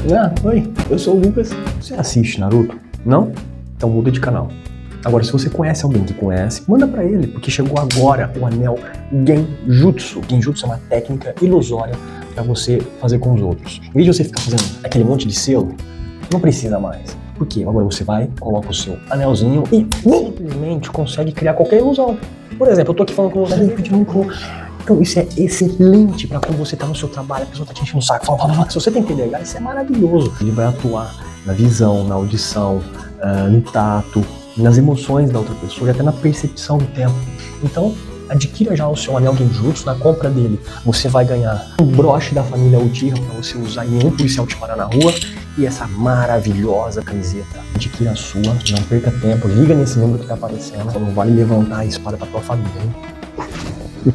Ah, oi, eu sou o Lucas. Você assiste Naruto? Não? Então muda de canal. Agora, se você conhece alguém que conhece, manda pra ele, porque chegou agora o anel Genjutsu. Genjutsu é uma técnica ilusória pra você fazer com os outros. Em vez de você ficar fazendo aquele monte de selo, não precisa mais. Por quê? Agora você vai, coloca o seu anelzinho e simplesmente consegue criar qualquer ilusão. Por exemplo, eu tô aqui falando com você e pedindo um pouco. Então isso é excelente pra quando você tá no seu trabalho, a pessoa tá te enchendo o saco, fala. Se você tem TDAH, isso é maravilhoso. Ele vai atuar na visão, na audição, no tato, nas emoções da outra pessoa e até na percepção do tempo. Então, adquira já o seu anel Genjutsu. Na compra dele, você vai ganhar um broche da família Uchiha para você usar e nenhum policial te parar na rua e essa maravilhosa camiseta. Adquira a sua, não perca tempo, liga nesse número que tá aparecendo, só não vale levantar a espada pra tua família, hein?